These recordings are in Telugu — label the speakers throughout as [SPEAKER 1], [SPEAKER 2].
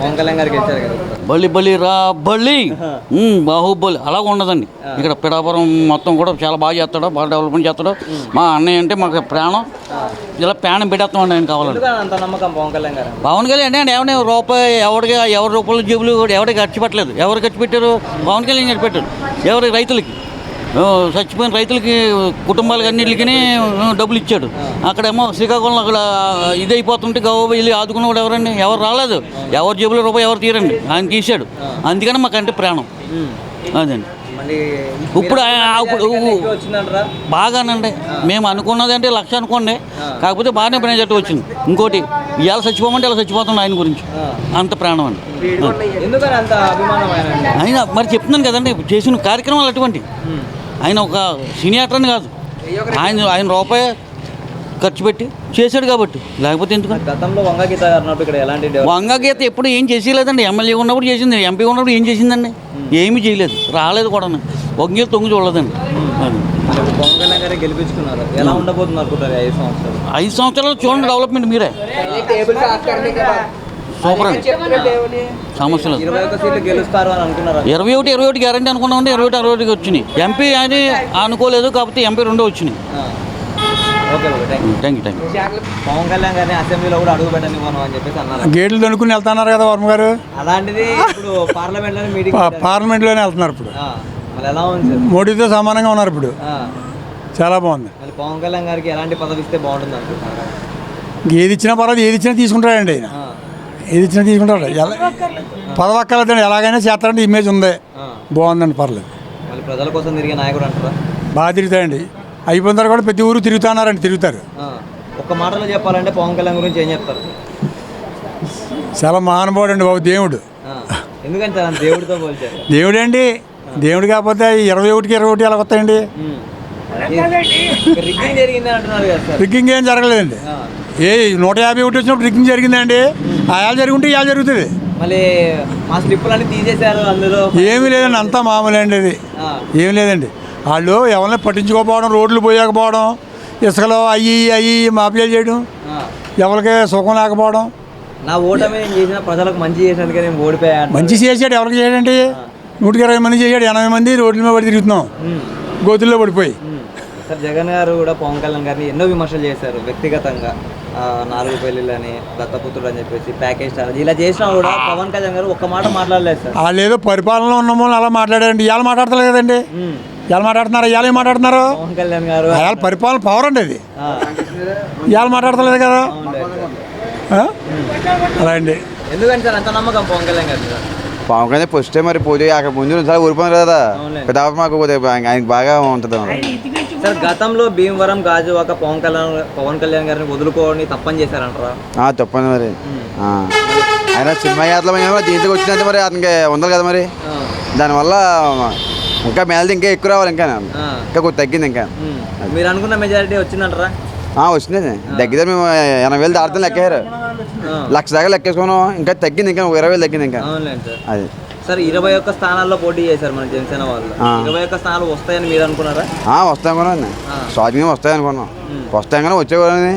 [SPEAKER 1] పవన్ కళ్యాణ్ గారికి ఇచ్చారు కదా.
[SPEAKER 2] బలి బలి రా బలి బాహుబలి అలాగ ఉండదండి. ఇక్కడ పిఠాపురం మొత్తం కూడా చాలా బాగా చేస్తాడు, బాగా డెవలప్మెంట్ చేస్తాడు. మా అన్నయ్య అంటే మాకు ప్రాణం, ఇలా ప్రాణం పెట్టేస్తామండి ఆయన కావాలండి.
[SPEAKER 1] అంత నమ్మకం పవన్ కళ్యాణ్ గారు.
[SPEAKER 2] పవన్ కళ్యాణ్ అంటే ఏమైనా రూపాయి ఎవరి రూపాయల జేబులు ఎవరికి ఖర్చు పెట్టలేదు. ఎవరు ఖర్చు పెట్టారు? పవన్ కళ్యాణ్ ఖర్చు పెట్టారు. ఎవరికి? రైతులకి, చచ్చిపోయిన రైతులకి, కుటుంబాలకి అన్నింటికి డబ్బులు ఇచ్చాడు. అక్కడేమో శ్రీకాకుళంలో అక్కడ ఇది అయిపోతుంటే వెళ్ళి ఆదుకున్నవాడు ఎవరండి? ఎవరు రాలేదు. ఎవరి జేబులో రూపాయి ఎవరు తీరండి, ఆయన తీశాడు. అందుకని మాకంటే ప్రాణం అదండి. ఇప్పుడు బాగానండి. మేము అనుకున్నది అంటే 1,00,000 అనుకోండి, కాకపోతే బాగానే ప్రేజెట్ వచ్చింది. ఇంకోటి ఇవాళ చచ్చిపోమంటే ఇలా చచ్చిపోతుంది ఆయన గురించి, అంత ప్రాణం అండి. ఆయన మరి చెప్తున్నాను కదండి, చేసిన కార్యక్రమాలు అటువంటి. ఆయన ఒక సినీ యాక్టర్ అని కాదు, ఆయన రూపాయి ఖర్చు పెట్టి చేశాడు కాబట్టి, లేకపోతే ఎందుకు?
[SPEAKER 1] గతంలో
[SPEAKER 2] వంగగీత ఎప్పుడు ఏం చేసేయలేదండి. ఎమ్మెల్యే ఉన్నప్పుడు చేసింది, ఎంపీ ఉన్నప్పుడు ఏం చేసిందండి? ఏమీ చేయలేదు, రాలేదు కూడా. వంగీత తొంగి చూడలేదండి.
[SPEAKER 1] పవన్ కళ్యాణ్ గారు గెలిపించుకున్నారు, ఎలా ఉండబోతుంది అనుకుంటారు 5 సంవత్సరాలు?
[SPEAKER 2] 5 సంవత్సరాలు చూడండి డెవలప్మెంట్ మీరే. సూపర్ అండి, సమస్య లేదు.
[SPEAKER 1] 21 సీట్లు గెలుస్తారు అని అనుకున్నారు.
[SPEAKER 2] 21 గ్యారంటీ అనుకున్నామండి. 21 వచ్చినాయి. ఎంపీ అని అనుకోలేదు, కాకపోతే ఎంపీ 2 వచ్చినాయి. Thank you.
[SPEAKER 1] పవన్ కళ్యాణ్ గారిని అసెంబ్లీలో కూడా అడుగు పెట్టని అని చెప్పేసి అన్నారు.
[SPEAKER 3] గేట్లు దొనుకుని వెళ్తున్నారు కదా వర్మ గారు.
[SPEAKER 1] అలాంటిది ఇప్పుడు పార్లమెంట్లోనే మీటింగ్,
[SPEAKER 3] పార్లమెంట్లోనే వెళ్తున్నారు. ఇప్పుడు
[SPEAKER 1] ఎలా ఉంది?
[SPEAKER 3] మోడీతో సమానంగా ఉన్నారు ఇప్పుడు. చాలా బాగుంది.
[SPEAKER 1] పవన్ కళ్యాణ్ గారికి ఎలాంటి పదవి ఇస్తే బాగుంటుంది అనుకుంటున్నారు?
[SPEAKER 3] ఏది ఇచ్చినా పర్వాలేదు, ఏది ఇచ్చినా తీసుకుంటాడండి ఆయన. ఏది ఇచ్చినా తీసుకుంటాడు. పదవి అక్కర్లేదండి, ఎలాగైనా చేస్తారంటే ఇమేజ్ ఉంది, బాగుందండి, పర్లేదు.
[SPEAKER 1] మళ్ళీ ప్రజల కోసం తిరిగే నాయకుడు అంటారా?
[SPEAKER 3] బాగా తిరుగుతాయండి. అయిపోయిన తర్వాత కూడా ప్రతి ఊరు తిరుగుతున్నారండి, తిరుగుతారు.
[SPEAKER 1] ఒక్క మాటలో చెప్పాలంటే పవన్ కళ్యాణ్ గురించి ఏం చెప్తారు?
[SPEAKER 3] చాలా మహానుభావుడు అండి బాబు, దేవుడు.
[SPEAKER 1] ఎందుకంటే దేవుడితో పోల్చారు.
[SPEAKER 3] దేవుడు అండి, దేవుడు కాకపోతే 21కి 21 ఎలా వస్తాయండి? రిగ్గింగ్ ఏం జరగలేదండి. 151 వచ్చినప్పుడు రిగ్గింగ్ జరిగిందండి. ఆయాలు జరుగుంటే ఇవాళ జరుగుతుంది.
[SPEAKER 1] మళ్ళీ మా స్లిప్పులన్నీ తీసేశారు, అందులో
[SPEAKER 3] ఏమీ లేదండి, అంతా మామూలే అండి. అది ఏమి లేదండి. వాళ్ళు ఎవరిని పట్టించుకోకపోవడం, రోడ్లు పోయకపోవడం, ఇసుకలో అయ్యి మాఫియాలు చేయడం, ఎవరికి సుఖం లేకపోవడం.
[SPEAKER 1] నా ఓటమి నేను చేసిన ప్రజలకు మంచి చేసినందుకే నేను ఓడిపోయాను.
[SPEAKER 3] మంచి చేసాడు, ఎవరికి చేయడండి? 120 మంది చేశాడు, 80 మంది రోడ్ల మీద పడి తిరుగుతున్నాం, గోతుల్లో పడిపోయి.
[SPEAKER 1] సార్, జగన్ గారు కూడా పవన్ కళ్యాణ్ గారిని ఎన్నో విమర్శలు చేశారు వ్యక్తిగతంగా. 4 పెళ్ళిళ్ళని, దత్తపుత్రుడు అని చెప్పేసి, ప్యాకేజ్ స్టార్ ఇలా చేసినా కూడా పవన్ కళ్యాణ్ గారు ఒక్క మాట మాట్లాడలేదు సార్.
[SPEAKER 3] వాళ్ళు ఏదో పరిపాలనలో ఉన్నామో అలా మాట్లాడారండి. ఇవాళ మాట్లాడతలేదు కదండి. ఇవాళ మాట్లాడుతున్నారు, ఇవాళ ఏం మాట్లాడుతున్నారు?
[SPEAKER 1] పవన్ కళ్యాణ్ గారు
[SPEAKER 3] ఇవాళ పరిపాలన పవర్ అండి అది. ఇవాళ మాట్లాడతలేదు కదా. అలా అండి.
[SPEAKER 1] ఎందుకంటే సార్ అంత నమ్మకం పవన్ కళ్యాణ్ గారు?
[SPEAKER 4] పవన్ కళ్యాణ్ ఫస్ట్ మరి పూజ అక్కడ ముందు సార్ ఊరిపోయినారు కదా, మాకు ఆయనకి బాగా ఉంటుంది.
[SPEAKER 1] సార్, గతంలో భీమవరం గాజువాక పవన్ కళ్యాణ్ గారిని వదులుకోని తప్పని చేశారంటారా?
[SPEAKER 4] తప్పని మరి. ఆయన సినిమా యాత్ర దీంట్లోకి వచ్చినట్టు మరి అతనికి ఉండాలి కదా మరి. దానివల్ల ఇంకా మేళది ఇంకా ఎక్కువ రావాలి, ఇంకా కొంచెం తగ్గింది. ఇంకా
[SPEAKER 1] మీరు అనుకున్న మెజారిటీ వచ్చిందంటారా?
[SPEAKER 4] వచ్చింది. దగ్గర మేము 80,000 దాటితే లెక్కారు, 1,00,000 దాకా లెక్కేసుకున్నాం. ఇంకా తగ్గింది, ఇంకా 20,000 తగ్గింది. ఇంకా అది
[SPEAKER 1] సార్, 21 స్థానాల్లో పోటీ చేశారు మన జనసేన వాళ్ళు. 21 స్థానాలు వస్తాయని మీరు అనుకున్నారా?
[SPEAKER 4] వస్తాయనుకున్నాను. స్టార్టింగ్ వస్తాయనుకున్నాం, వస్తాయి కానీ వచ్చేవాళ్ళని.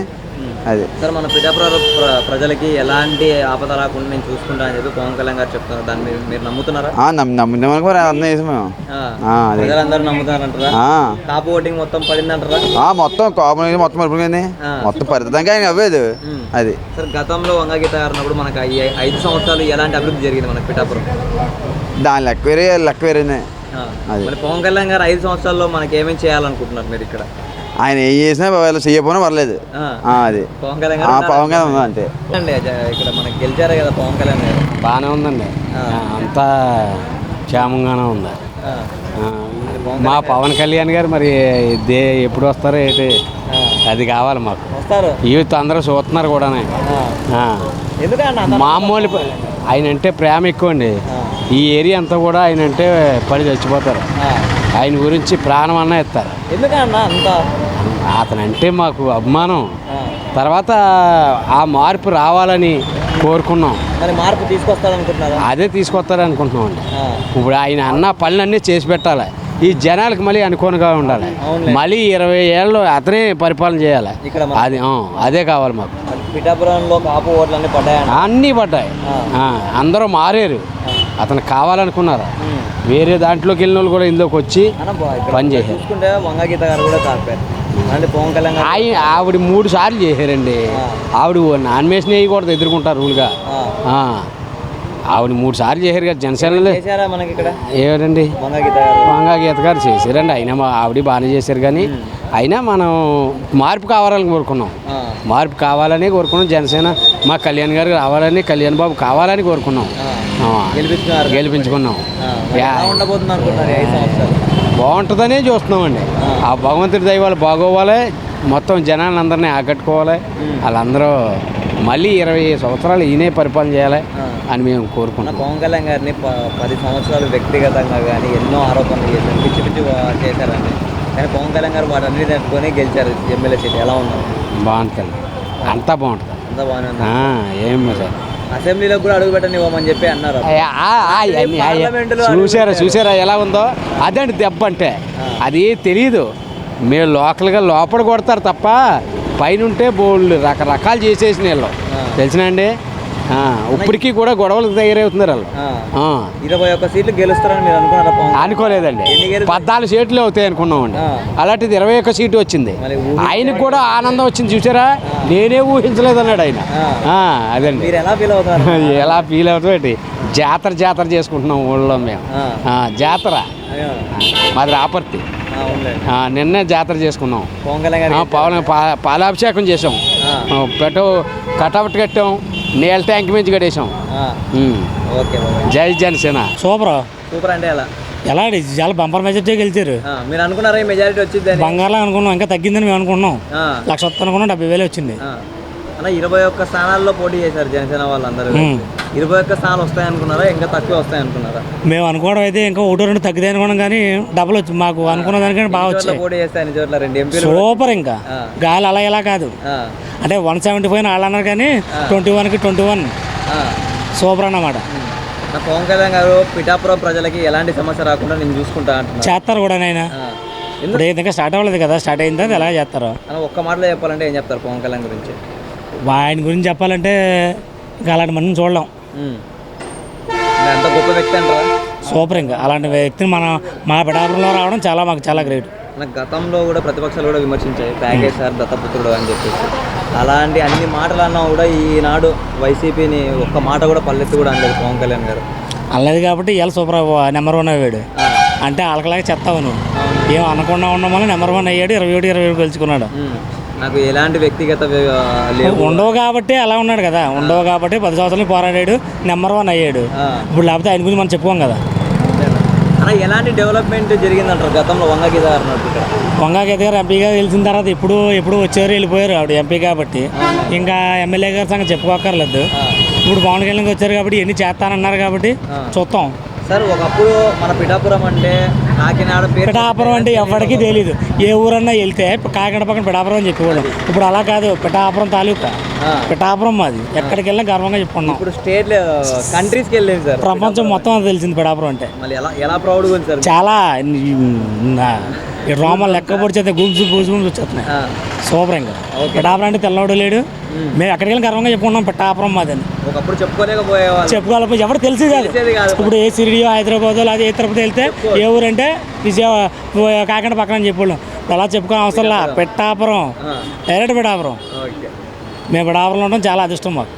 [SPEAKER 4] అది
[SPEAKER 1] సార్, మన పిఠాపురం ప్రజలకి ఎలాంటి ఆపద రాకుండా నేను చూసుకుంటా అని చెప్పి పవన్ కళ్యాణ్ గారు చెప్తున్నారు. దాన్ని మీరు నమ్ముతున్నారా?
[SPEAKER 4] నమ్ముతామనుకో, అర్థం చేసాం మేము.
[SPEAKER 1] ప్రజలందరూ నమ్ముతున్నారంటారా? కాపు ఓటింగ్ మొత్తం పడిందంటారా?
[SPEAKER 4] మొత్తం కాపు మొత్తం పడిపోయింది, మొత్తం పరిస్థితి ఆయన అవ్వేది. అది
[SPEAKER 1] సార్, గతంలో వంగగీత గారు ఉన్నప్పుడు మనకు 5 సంవత్సరాలు ఎలాంటి అభివృద్ధి జరిగింది మనకు పిఠాపురం?
[SPEAKER 4] దాని లెక్క వేరేనే.
[SPEAKER 1] పవన్ కళ్యాణ్ గారు 5 సంవత్సరాల్లో మనకి ఏమేమి చేయాలనుకుంటున్నారు మీరు ఇక్కడ?
[SPEAKER 4] ఆయన ఏం చేసినా చేయకపోయినా పర్లేదు. అది
[SPEAKER 1] పవన్ కళ్యాణ్
[SPEAKER 4] ఉందా అంటే
[SPEAKER 1] ఇక్కడ మనకి గెలిచారే కదా పవన్ కళ్యాణ్ గారు.
[SPEAKER 5] బాగానే ఉందండి, అంతా క్షేమంగానే ఉంది. మా పవన్ కళ్యాణ్ గారు మరి ఎప్పుడు వస్తారో ఏంటి, అది కావాలి మాకు. యూత్ అందరూ చూస్తున్నారు కూడా. మామూలు ఆయన అంటే ప్రేమ ఎక్కువ అండి. ఈ ఏరియా అంతా కూడా ఆయన అంటే పడి చచ్చిపోతారు. ఆయన గురించి ప్రాణం అన్నా ఇస్తారు.
[SPEAKER 1] ఎందుకన్నా అంత?
[SPEAKER 5] అతనంటే మాకు అభిమానం. తర్వాత ఆ మార్పు రావాలని కోరుకున్నాం.
[SPEAKER 1] మార్పు తీసుకొస్తారనుకుంటున్నారా?
[SPEAKER 5] అదే తీసుకొస్తారనుకుంటున్నాం అండి. ఇప్పుడు ఆయన అన్న పనులన్నీ చేసి పెట్టాలి, ఈ జనాలకు మళ్ళీ అనుకోనుగా ఉండాలి. మళ్ళీ 20 ఏళ్ళు అతనే పరిపాలన చేయాలి. అది అదే కావాలి మాకు.
[SPEAKER 1] పిఠాపురంలో కాపు ఓట్లు అన్ని పడ్డాయంట.
[SPEAKER 5] అన్నీ పడ్డాయి. అందరూ మారారు. అతను కావాలనుకున్నారు. వేరే దాంట్లోకి వెళ్ళిన వాళ్ళు కూడా ఇందులోకి వచ్చి పని చేశారు.
[SPEAKER 1] చూసుకుంటే వంగ గీత గారు కూడా కాపారు. అంటే పవన్ కళ్యాణ్ గారు
[SPEAKER 5] ఆవిడ 3 సార్లు చేశారండి. ఆవిడ నామినేషన్ వేయకూడదు, ఎదుర్కొంటారు రూల్గా. ఆవిడ 3 సార్లు చేశారు కదా జనసేనలో.
[SPEAKER 1] మనకి ఇక్కడ
[SPEAKER 5] ఎవరండి? వంగా గీత గారు చేశారండి. అయినా ఆవిడ బాగానే చేశారు. కానీ అయినా మనం మార్పు కావాలని కోరుకున్నాం. మార్పు కావాలని కోరుకున్నాం. జనసేన మా కళ్యాణ్ గారు రావాలని, కళ్యాణ్ బాబు కావాలని కోరుకున్నాం. గెలిపించుకున్నాం. బాగుంటుందనే చూస్తున్నామండి. ఆ భగవంతుడి దయ వల్ల బాగోవాలి, మొత్తం జనాన్ని అందరినీ ఆకట్టుకోవాలి. వాళ్ళందరూ మళ్ళీ 20 సంవత్సరాలు ఈయనే పరిపాలన చేయాలి అని మేము కోరుకుంటున్నాం.
[SPEAKER 1] పవన్ కళ్యాణ్ గారిని 10 సంవత్సరాలు వ్యక్తిగతంగా కానీ ఎన్నో ఆరోపణలు చేశారు, పిచ్చి పిచ్చి చేశారండి. కానీ పవన్ కళ్యాణ్ గారు వాటన్ని తట్టుకొని గెలిచారు ఎమ్మెల్యే సీట్. ఎలా ఉన్నారు?
[SPEAKER 5] బాగుంటుంది, అంతా బాగుంటుంది.
[SPEAKER 1] అంతా బాగానే ఉంది.
[SPEAKER 5] ఏం సార్
[SPEAKER 1] అసెంబ్లీలో కూడా అడుగు పెట్టనివ్వమని చెప్పి అన్నారు.
[SPEAKER 5] చూసారా ఎలా ఉందో? అదండి దెబ్బ అంటే. అది తెలీదు. మీరు లోకల్గా లోపల కొడతారు తప్ప పైన ఉంటే బోళ్ళు రకరకాలు చేసేసిన వీళ్ళు తెలిసినా అండి. ఇప్పటికీ కూడా గొడవలకు తయారవుతున్నారు వాళ్ళు.
[SPEAKER 1] 21 సీట్లు గెలుస్తారని మీరు అనుకున్నారా?
[SPEAKER 5] అనుకోలేదండి. 14 సీట్లు అవుతాయి అనుకున్నామండి. అలాంటిది 21 సీటు వచ్చింది. ఆయనకు కూడా ఆనందం వచ్చింది. చూసారా, నేనే ఊహించలేదు అన్నాడు ఆయన. అదండి. ఎలా ఫీల్ అవుతాం? జాతర చేసుకుంటున్నాం ఊళ్ళో మేము. జాతర మాది రాపర్తి. నిన్నే జాతర చేసుకున్నాం. పాలాభిషేకం చేసాం, కటౌట్ కట్టాం, నీళ్ళ ట్యాంక్ మీద కట్టేసాం. జై జనసేన.
[SPEAKER 1] సూపర్ అంటే ఎలా
[SPEAKER 6] చాలా బంపర్ మెజార్టీ గెలిచారు.
[SPEAKER 1] మీరు అనుకున్నారా మెజారిటీ వచ్చింది?
[SPEAKER 6] బంగారం అనుకున్నాం, ఇంకా తగ్గిందని మేము అనుకున్నాం. 1,00,000 వస్తుంది అనుకున్నాం, 70,000 వచ్చింది.
[SPEAKER 1] అలా 21 స్థానాల్లో పోటీ చేశారు జనసేన వాళ్ళందరూ. 21 స్థానాలు వస్తాయి అనుకున్నారా, ఇంకా తక్కువ వస్తాయి అనుకున్నారా?
[SPEAKER 6] మేము అనుకోవడం అయితే ఇంకా 1-2 తగ్గుతాయి అనుకున్నాం, కానీ డబ్బులు వచ్చి మాకు అనుకున్న దానికంటే బాగా వచ్చాయి.
[SPEAKER 1] పోటీ చేస్తాయని చోట్ల 2 ఎంపీలు
[SPEAKER 6] సూపర్. ఇంకా గాలి అలా ఇలా కాదు. అంటే 175 వాళ్ళు అన్నారు, కానీ 21కి 21 సూపర్ అన్నమాట.
[SPEAKER 1] పవన్ కళ్యాణ్ గారు పిఠాపురం ప్రజలకి ఎలాంటి సమస్య రాకుండా నేను చూసుకుంటా అంటున్నారు.
[SPEAKER 6] చేస్తారు కూడా నాయన. ఇప్పుడు ఇంకా స్టార్ట్ అవ్వలేదు కదా, స్టార్ట్ అయిన తర్వాత ఎలా చేస్తారు?
[SPEAKER 1] ఒక్క మాటలో చెప్పాలంటే ఏం చెప్తారు పవన్ కళ్యాణ్ గురించి?
[SPEAKER 6] ఆయన గురించి చెప్పాలంటే ఇంకా అలాంటి మనం చూడలేం.
[SPEAKER 1] అంత గొప్ప వ్యక్తి అంటారా?
[SPEAKER 6] సూపర్. ఇంకా అలాంటి వ్యక్తిని మా పిఠాపురంలో రావడం మాకు చాలా గ్రేట్.
[SPEAKER 1] నాకు గతంలో కూడా ప్రతిపక్షాలు కూడా విమర్శించాయి, ప్యాకేజ్ సార్ దత్తపుత్రుడు అని చెప్పేసి. అలాంటి అన్ని మాటలు అన్నా కూడా ఈనాడు వైసీపీని ఒక్క మాట కూడా పల్లెత్తి కూడా అనలేదు పవన్ కళ్యాణ్ గారు.
[SPEAKER 6] అనలేదు కాబట్టి ఇలా సూపర్ నెంబర్ 1 అయ్యాడు. అంటే వాళ్ళకిలాగా చెప్తావు నువ్వు ఏం అనకుండా ఉండడం వల్ల నెంబర్ 1 అయ్యాడు. 27 గెలుచుకున్నాడు.
[SPEAKER 1] నాకు ఎలాంటి వ్యక్తిగత
[SPEAKER 6] ఉండవు కాబట్టి అలా ఉన్నాడు కదా. ఉండవు కాబట్టి 10 సంవత్సరాలు పోరాడాడు, నెంబర్ 1 అయ్యాడు. ఇప్పుడు లేకపోతే ఆయన గురించి మనం చెప్పుకోం కదా.
[SPEAKER 1] అలా ఎలాంటి డెవలప్మెంట్ జరిగిందంటారు గతంలో వంగ గీత గారు?
[SPEAKER 6] వంగ గీత గారు ఎంపీగా గెలిచిన తర్వాత ఎప్పుడు వచ్చారు, వెళ్ళిపోయారు. ఆవిడ ఎంపీ కాబట్టి ఇంకా ఎమ్మెల్యే గారి సంగతి చెప్పుకోక్కర్లేదు. ఇప్పుడు పవన్ కళ్యాణ్ వచ్చారు కాబట్టి ఎన్ని చేస్తానన్నారు కాబట్టి చూస్తాం.
[SPEAKER 1] సార్ ఒకప్పుడు మన పిఠాపురం అంటే కాకినాడ
[SPEAKER 6] పిఠాపురం అంటే ఎవరికి తెలియదు. ఏ ఊరన్నా వెళ్తే కాకినాడ పక్కన పిఠాపురం అని చెప్పేవాళ్ళం. ఇప్పుడు అలా కాదు, పిఠాపురం తాలూకా పిఠాపురం మాది. ఎక్కడికి వెళ్ళినా గర్వంగా చెప్పుకున్నాం.
[SPEAKER 1] ఇప్పుడు స్టేట్ కంట్రీస్కి వెళ్ళేది సార్,
[SPEAKER 6] ప్రపంచం మొత్తం అది తెలిసింది పిఠాపురం అంటే.
[SPEAKER 1] ఎలా ప్రౌడ్గా ఉంది సార్?
[SPEAKER 6] చాలా రోమన్ లెక్క పొడిచేస్తే గుంపు వచ్చేస్తున్నాయి. సూపర్. ఇంకా పిఠాపురం అంటే తెల్లవాడు లేడు. మేము ఎక్కడికి వెళ్ళి గర్వంగా చెప్పుకున్నాం పిఠాపురం మాదని.
[SPEAKER 1] ఒకప్పుడు చెప్పుకోలేకపోతే
[SPEAKER 6] ఎవరు తెలిసేది కాదు. ఇప్పుడు ఏ సిరిడియో, హైదరాబాద్, లేదా ఏ తిరుపతి వెళ్తే ఏ ఊరంటే కాకినాడ పక్కన అని చెప్పాళ్ళం. అలా చెప్పుకోని అవసరంలా. పిఠాపురం డైరెక్ట్ పిఠాపురం. మేము పిఠాపురంలో ఉండడం చాలా అదృష్టం మాకు.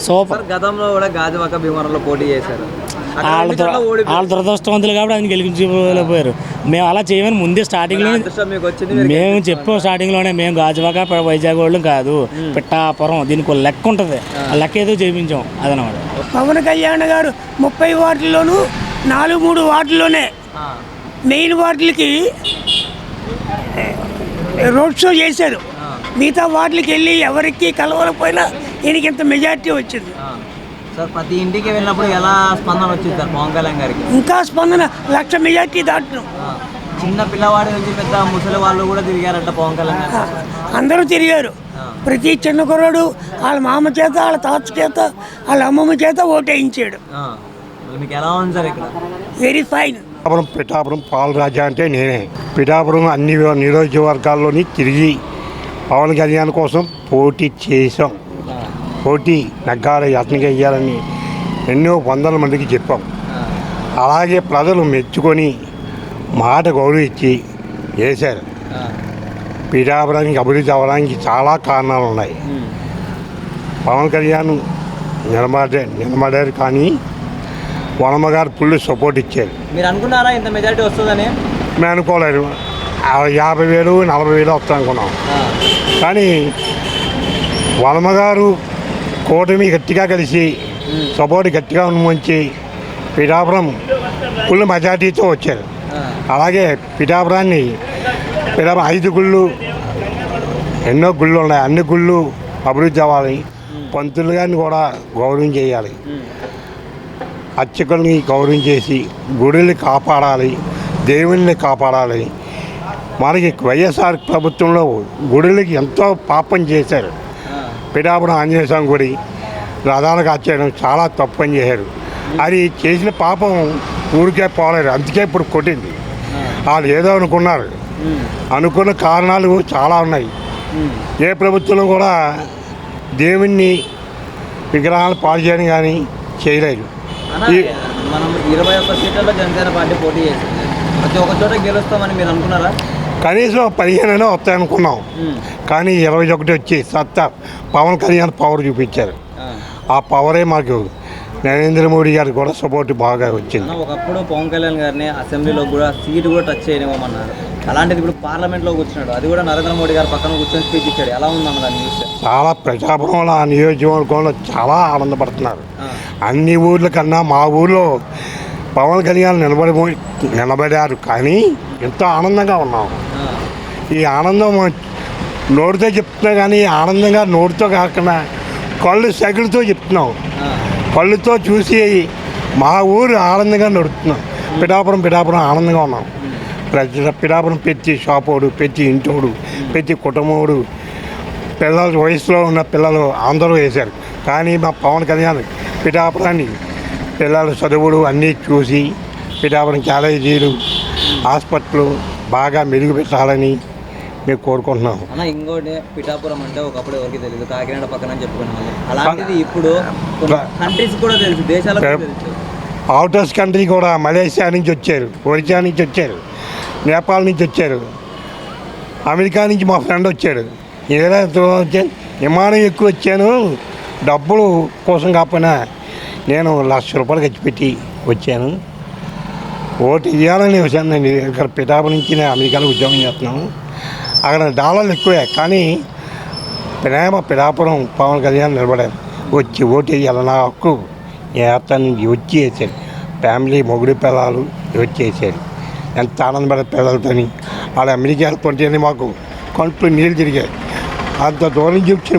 [SPEAKER 6] సూపర్.
[SPEAKER 1] గతంలో కూడా గాజువాక భీమవరంలో పోటీ చేశారు.
[SPEAKER 6] వాళ్ళు దురదృష్టవంతులు కాబట్టి ఆయన గెలిపించలేకపోయారు. మేము అలా చేయమని ముందే స్టార్టింగ్లోనే మేము చెప్పాం. స్టార్టింగ్లోనే మేము గాజువాక వైజాగ్ వాళ్ళు కాదు, పిఠాపురం, దీనికి లెక్క ఉంటుంది. ఆ లెక్క ఏదో చేయించాం. అదనమాట.
[SPEAKER 7] పవన్ కళ్యాణ్ గారు 30 వార్డుల్లోనూ 4-3 వార్డుల్లోనే మెయిన్ వార్డులకి రోడ్ షో చేశారు. మిగతా వార్డులకి వెళ్ళి ఎవరికి కలవకపోయినా ఈయనకి ఇంత మెజార్టీ వచ్చింది.
[SPEAKER 1] సార్ ప్రతి ఇంటికి వెళ్ళినప్పుడు ఎలా స్పందన వచ్చింది సార్ పవన్ కళ్యాణ్ గారికి?
[SPEAKER 7] ఇంకా స్పందన 1,00,000 మెజార్టీ దాటున్నాం.
[SPEAKER 1] చిన్న పిల్లవాడి నుంచి పెద్ద ముసలి వాళ్ళు కూడా తిరిగారంట పవన్ కళ్యాణ్ గారు.
[SPEAKER 7] అందరూ తిరిగారు. ప్రతి చిన్న కుర్రాడు వాళ్ళ మామ చేత, వాళ్ళ తాత చేత, వాళ్ళ అమ్మమ్మ చేత ఓటేయించాడు.
[SPEAKER 1] మీకు ఎలా ఉంది సార్ ఇక్కడ?
[SPEAKER 7] Very fine.
[SPEAKER 8] పిఠాపురం పాలరాజా అంటే నేనే. పిఠాపురం అన్ని నియోజకవర్గాల్లోని తిరిగి పవన్ కళ్యాణ్ కోసం పోటీ చేసాం. పోటీ నగ్గాలి అతనికి వెయ్యాలని ఎన్నో వందల మందికి చెప్పాం. అలాగే ప్రజలు మెచ్చుకొని మాట గౌరవించి వేశారు. పిఠాపురానికి అభివృద్ధి అవ్వడానికి చాలా కారణాలు ఉన్నాయి. పవన్ కళ్యాణ్ నిలబడారు కానీ వనమ్మ గారు ఫుల్ సపోర్ట్ ఇచ్చారు.
[SPEAKER 1] మీరు అనుకున్నారా ఇంత మెజారిటీ వస్తుందని?
[SPEAKER 8] మేము అనుకోలేదు. 50,000 40,000 వస్తాం అనుకున్నాం. కానీ వనమ్మ గారు కూటమి గట్టిగా కలిసి సపోర్ట్ గట్టిగా ఉంచి పిఠాపురం ఫుల్ మెజార్టీతో వచ్చారు. అలాగే పిఠాపురాన్ని 5 గుళ్ళు ఎన్నో గుళ్ళు ఉన్నాయి. అన్ని గుళ్ళు అభివృద్ధి అవ్వాలి. పంతులు గారిని కూడా గౌరవం చేయాలి. అర్చకుల్ని గౌరవం చేసి గుడిని కాపాడాలి, దేవుల్ని కాపాడాలి. మనకి వైఎస్ఆర్ ప్రభుత్వంలో గుడులకి ఎంతో పాపం చేశారు. పిఠాపురం ఆంజనేయ స్వామి గుడి రథాలకు వచ్చేయడం చాలా తప్పు పని చేశారు. అది చేసిన పాపం ఊరికే పోలేదు. అందుకే ఇప్పుడు కొట్టింది. వాళ్ళు ఏదో అనుకున్నారు. అనుకున్న కారణాలు చాలా ఉన్నాయి. ఏ ప్రభుత్వంలో కూడా దేవుణ్ణి విగ్రహాలు పాడు చేయడం కానీ చేయలేదు.
[SPEAKER 1] మనం 21 సీట్లలో జనసేన పార్టీ పోటీ చేసింది. ప్రతి ఒక్క చోట గెలుస్తామని మీరు అనుకున్నారా?
[SPEAKER 8] కనీసం 15 వస్తాయనుకున్నాం. కానీ 21 వచ్చి సత్తా పవన్ కళ్యాణ్ పవర్ చూపించారు. ఆ పవరే మాకు నరేంద్ర మోడీ గారికి కూడా సపోర్ట్ బాగా వచ్చింది.
[SPEAKER 1] ఒకప్పుడు పవన్ కళ్యాణ్ గారిని అసెంబ్లీలో కూడా సీటు కూడా టచ్ చేయనివ్వమన్నారు. అలాంటిది ఇప్పుడు పార్లమెంట్లో కూర్చున్నాడు. అది కూడా నరేంద్ర మోడీ గారు పక్కన కూర్చొని స్పీచ్ ఇచ్చాడు. ఎలా ఉందన్న దాన్ని చూస్తే?
[SPEAKER 8] చాలా ప్రజాభవనంలో ఆ నియోజకవర్గంలో చాలా ఆనందపడుతున్నారు. అన్ని ఊర్ల కన్నా మా ఊర్లో పవన్ కళ్యాణ్ నిలబడారు. కానీ ఎంతో ఆనందంగా ఉన్నాం. ఈ ఆనందం నోటితో చెప్తున్నా కానీ ఆనందంగా నోటితో కాకుండా కళ్ళు సైకిల్తో చెప్తున్నాం. కళ్ళుతో చూసి మా ఊరు ఆనందంగా నడుస్తున్నాం. పిఠాపురం ఆనందంగా ఉన్నాం. పిఠాపురం ప్రతి షాపోడు, ప్రతి ఇంటోడు, ప్రతి కుటుంబోడు, పిల్లలు వయసులో ఉన్న పిల్లలు అందరూ వేశారు. కానీ మా పవన్ కళ్యాణ్ పిఠాపురాన్ని పిల్లలు చదువులు అన్నీ చూసి పిఠాపురం కాలేజీలు, హాస్పిటల్ బాగా మెరుగుపెట్టాలని మేము కోరుకుంటున్నాం.
[SPEAKER 1] అన్న ఇంకోటి, పిఠాపురం అంటే ఒకప్పుడు ఎవరికి తెలియదు, కాకినాడ పక్కన చెప్పుకున్నాం. అలాంటిది ఇప్పుడు కంట్రీస్ కూడా తెలుసు, దేశాలకు తెలుసు.
[SPEAKER 8] అవుటర్స్ కంట్రీ కూడా మలేషియా నుంచి వచ్చారు, ఒరిస్సా నుంచి వచ్చారు, నేపాల్ నుంచి వచ్చారు, అమెరికా నుంచి మా ఫ్రెండ్ వచ్చాడు. ఏదైనా విమానం ఎక్కువ వచ్చాను, డబ్బులు కోసం కాకపోయినా నేను ₹1,00,000 ఖర్చు పెట్టి వచ్చాను. ఓటు ఇవ్వాలని వచ్చానండి. ఇక్కడ పిఠాపురం నుంచి నేను అమెరికాలో ఉద్యోగం చేస్తున్నాను. అక్కడ డాలర్లు ఎక్కువే, కానీ పిఠాపురం పవన్ కళ్యాణ్ నిలబడారు. వచ్చి ఓటు వేయాలి, నా హక్కు వేస్తాను వచ్చి వేసాడు. ఫ్యామిలీ మొగుడు పిల్లలు వచ్చి వేసాడు. ఎంత ఆనందపడే పిల్లలతోని వాళ్ళ అమెరికా వెళ్తుంటేనే మాకు కంట్లో నీళ్ళు తిరిగాయి. అంత దూరం చూపించిన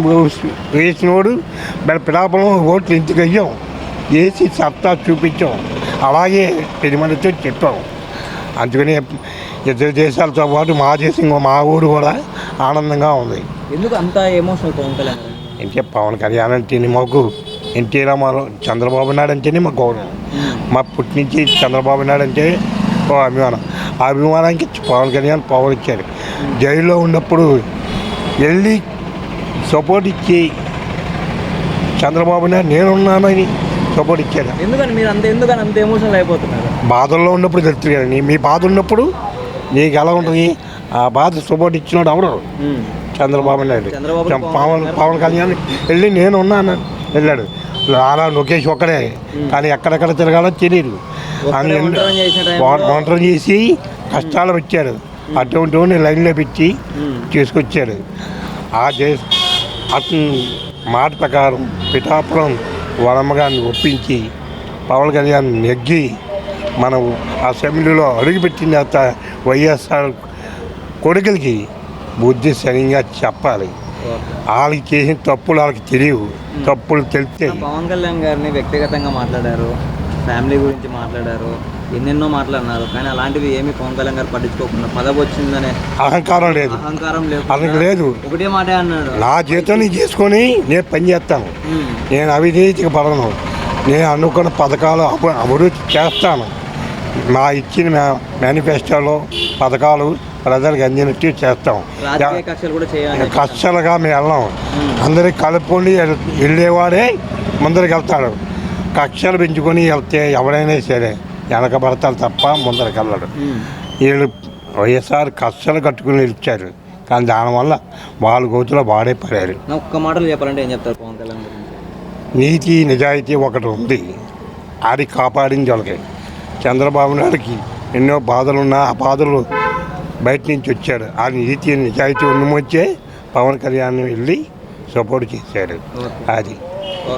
[SPEAKER 8] వేసినోడు మన పిఠాపురం ఓట్లు ఎందుకు అయ్యాం వేసి సత్తా చూపించాం. అలాగే 10 మందితో చెప్పాం. అందుకని ఇతర దేశాలతో పాటు మా దేశం మా ఊరు కూడా ఆనందంగా ఉంది.
[SPEAKER 1] ఎందుకు అంత ఎమోషనల్ పవన్ కళ్యాణ్
[SPEAKER 8] అంటే పవన్ కళ్యాణ్ అంటేనే మాకు ఎన్టీ రామారావు, చంద్రబాబు నాయుడు అంటేనే మాకు గౌరవం. మా పుట్టి నుంచి చంద్రబాబు నాయుడు అంటే ఓ అభిమానం. ఆ అభిమానానికి పవన్ కళ్యాణ్ పవర్ ఇచ్చారు. జైల్లో ఉన్నప్పుడు వెళ్ళి సపోర్ట్ ఇచ్చి చంద్రబాబు నాయుడు నేనున్నానని సపోర్ట్ ఇచ్చారు.
[SPEAKER 1] ఎందుకని మీరు అంత ఎమోషనల్ అయిపోతున్నారు?
[SPEAKER 8] బాధల్లో ఉన్నప్పుడు తెలుస్తుంది కదండి. మీ బాధ ఉన్నప్పుడు నీకు ఎలా ఉంటుంది? ఆ బాధ సపోర్ట్ ఇచ్చినాడు ఎవరు? చంద్రబాబు నాయుడు. పవన్ కళ్యాణ్ వెళ్ళి నేను ఉన్నాను వెళ్ళాడు. నారా లోకేష్ ఒక్కడే, కానీ ఎక్కడెక్కడ తిరగాలో తెలియదు. ఒంటరి చేసి కష్టాలు వచ్చాడు. అటువంటి లైన్లో పెట్టి తీసుకొచ్చాడు. అతను మాట ప్రకారం పిఠాపురం వనమ్మగారిని ఒప్పించి పవన్ కళ్యాణ్ నెగ్గి మనం అసెంబ్లీలో అడుగుపెట్టిన తర్వాత వైఎస్ఆర్ కొడుకులకి బుద్ధి సరిగ్గా చెప్పాలి. వాళ్ళకి చేసిన తప్పులు వాళ్ళకి తెలియవు. తప్పులు తెలిస్తే
[SPEAKER 1] పవన్ కళ్యాణ్ గారిని వ్యక్తిగతంగా మాట్లాడారు, ఫ్యామిలీ గురించి మాట్లాడారు, ఎన్నెన్నో మాట్లాడినారు. కానీ అలాంటివి ఏమి పవన్ కళ్యాణ్ గారు పట్టించుకోకుండా పదవి వచ్చిందని
[SPEAKER 8] అహంకారం లేదు. అతనికి లేదు.
[SPEAKER 1] ఒకటే మాట అన్నాడు,
[SPEAKER 8] నా జీతం చేసుకొని నేను పని చేస్తాను, నేను అవినీతికి పడను, నేను అనుకున్న పథకాలు అభివృద్ధి చేస్తాను, మా ఇచ్చిన మేనిఫెస్టోలో పథకాలు ప్రజలకు అందినట్టు చేస్తాం.
[SPEAKER 1] రాజకీయ కక్షలు కూడా చేయాలి.
[SPEAKER 8] కక్షలుగా మేము వెళ్ళాం. అందరికి కలుపుకొని వెళ్ళేవాడే ముందరికి వెళ్తాడు. కక్షలు పెంచుకొని వెళ్తే ఎవరైనా సరే వెనకబడతారు తప్ప ముందరికి వెళ్ళడు. వీళ్ళు వైఎస్ఆర్ కక్షలు కట్టుకుని ఇచ్చారు, కానీ దానివల్ల వాళ్ళ గోతులో వాడే పడారు.
[SPEAKER 1] ఒక్క మాటలు చెప్పాలంటే ఏం చెప్తారు పవన్ కళ్యాణ్ గురించి?
[SPEAKER 8] నీతి నిజాయితీ ఒకటి ఉంది, అది కాపాడింది వాళ్ళకి. చంద్రబాబు నాయుడికి ఎన్నో బాధలున్నా ఆ బాధలు బయట నుంచి వచ్చాడు. ఆ నీతి నిజాయితీ ఉన్నమొచ్చే పవన్ కళ్యాణ్ వెళ్ళి సపోర్ట్ చేశాడు. అది